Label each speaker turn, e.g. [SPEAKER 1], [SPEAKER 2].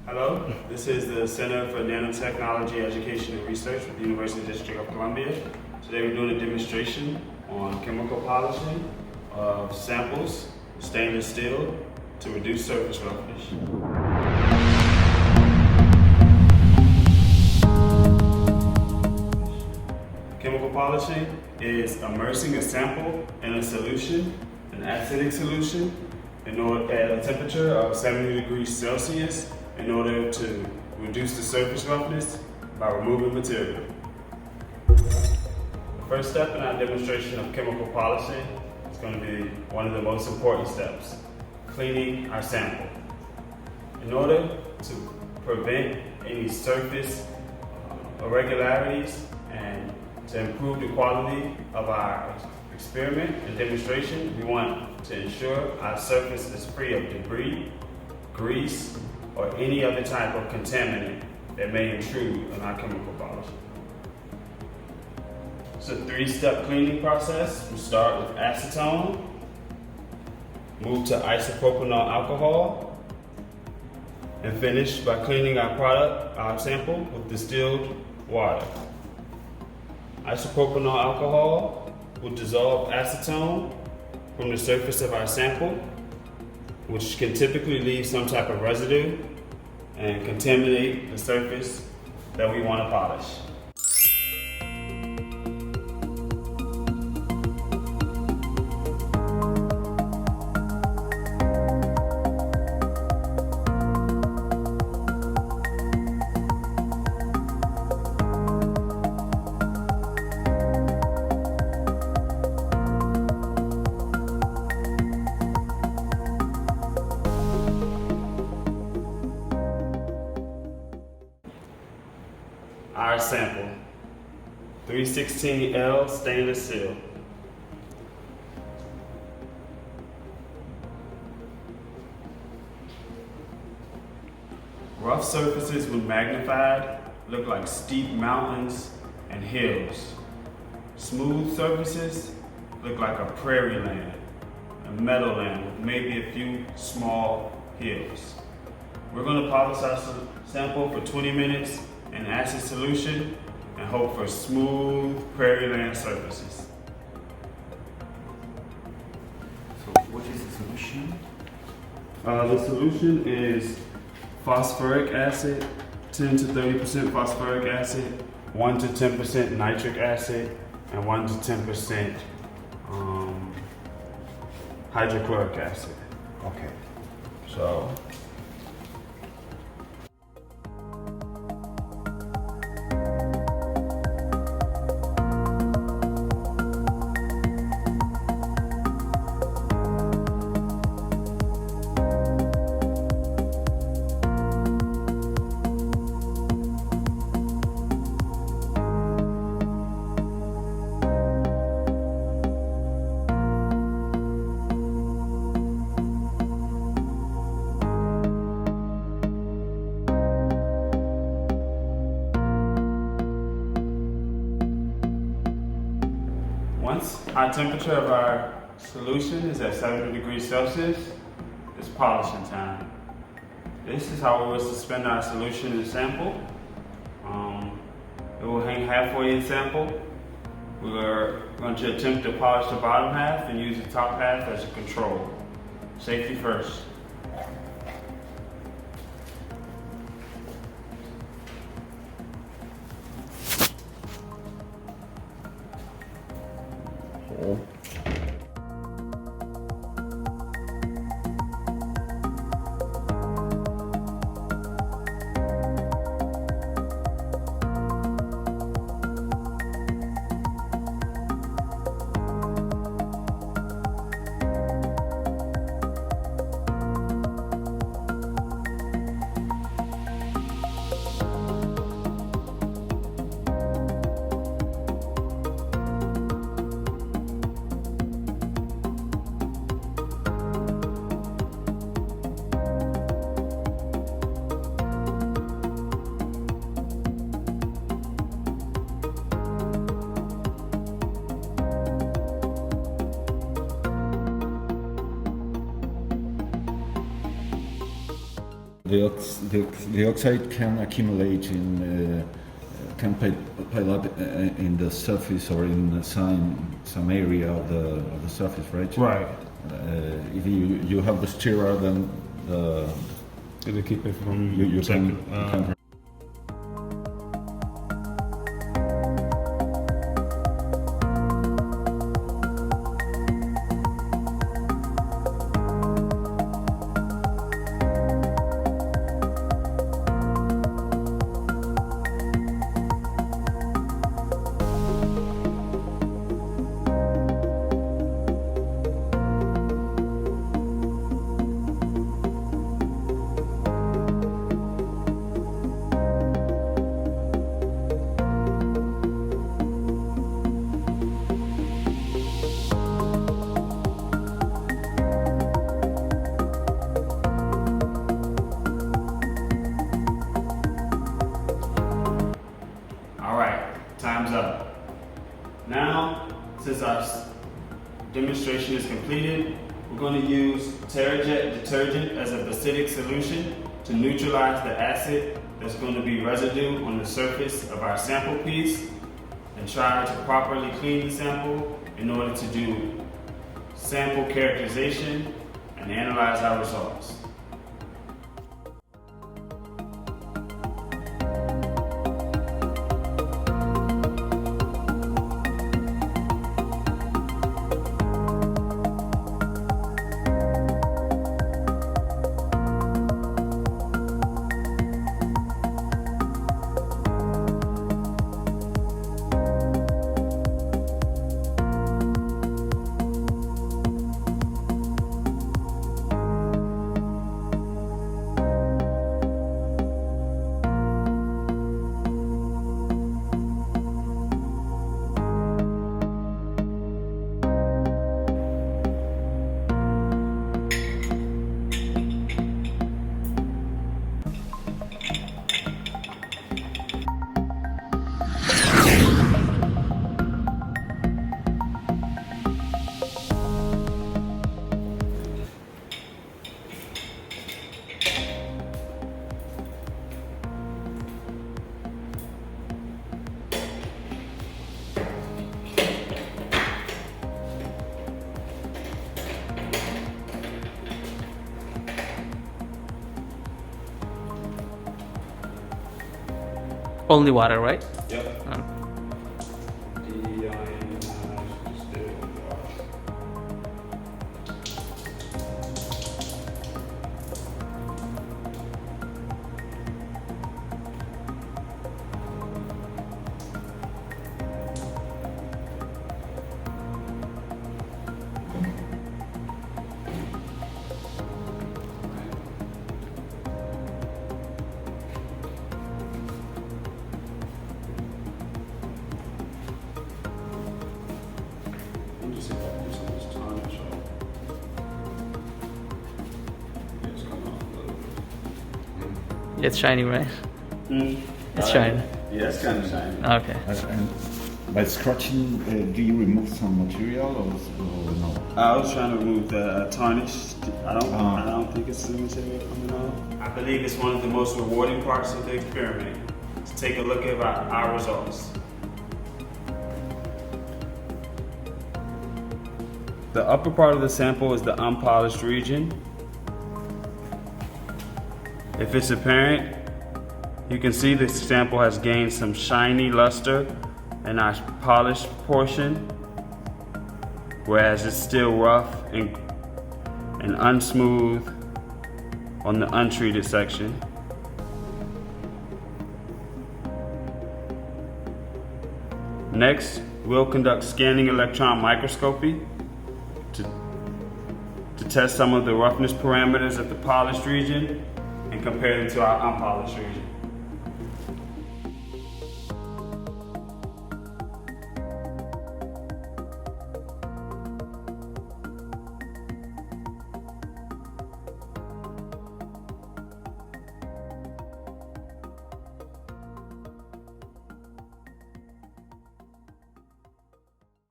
[SPEAKER 1] Hello, this is the Center for Nanotechnology Education and Research with the University District of Columbia. Today we're doing a demonstration on chemical polishing of samples, stainless steel, to reduce surface roughness. Chemical polishing is immersing a sample in a solution, an acidic solution, at a temperature of 70 degrees Celsius in order to reduce the surface roughness by removing material. The first step in our demonstration of chemical polishing is going to be one of the most important steps, cleaning our sample. In order to prevent any surface irregularities and to improve the quality of our experiment and demonstration, we want to ensure our surface is free of debris, grease, or any other type of contaminant that may intrude on our chemical polishing. It's a three-step cleaning process. We start with acetone, move to isopropyl alcohol, and finish by cleaning our sample with distilled water. Isopropyl alcohol will dissolve acetone from the surface of our sample, which can typically leave some type of residue and contaminate the surface that we want to polish. Our sample, 316L stainless steel. Rough surfaces, when magnified, look like steep mountains and hills. Smooth surfaces look like a prairie land, a meadowland with maybe a few small hills. We're going to polish our sample for 20 minutes in acid solution and hope for smooth prairie land surfaces.
[SPEAKER 2] So what is the solution?
[SPEAKER 1] The solution is phosphoric acid, 10 to 30% phosphoric acid, 1 to 10% nitric acid, and 1 to 10% hydrochloric acid.
[SPEAKER 2] Okay.
[SPEAKER 1] So once our temperature of our solution is at 70 degrees Celsius, it's polishing time. This is how we will suspend our solution in sample. It will hang halfway in sample. We're going to attempt to polish the bottom half and use the top half as a control. Safety first.
[SPEAKER 2] The oxide can accumulate can pile up in the surface or in some area of the surface, right?
[SPEAKER 1] Right.
[SPEAKER 2] If you have the stirrer, then
[SPEAKER 1] It'll keep it from
[SPEAKER 2] you
[SPEAKER 1] second.
[SPEAKER 2] can
[SPEAKER 1] Time's up. Now, since our demonstration is completed, we're going to use TerraJet detergent as a acidic solution to neutralize the acid that's going to be residue on the surface of our sample piece and try to properly clean the sample in order to do sample characterization and analyze our results.
[SPEAKER 3] Only water, right?
[SPEAKER 1] Yep.
[SPEAKER 3] It's shiny, right?
[SPEAKER 1] Mm.
[SPEAKER 3] It's shiny.
[SPEAKER 1] Yeah, it's kind of shiny.
[SPEAKER 3] Okay.
[SPEAKER 2] And by scratching, do you remove some material or no?
[SPEAKER 1] I was trying to remove the tarnish. I don't think it's the material coming off. I believe it's one of the most rewarding parts of the experiment. To take a look at our results. The upper part of the sample is the unpolished region. If it's apparent, you can see the sample has gained some shiny luster in our polished portion, whereas it's still rough and unsmooth on the untreated section. Next, we'll conduct scanning electron microscopy to test some of the roughness parameters of the polished region and compare them to our unpolished region.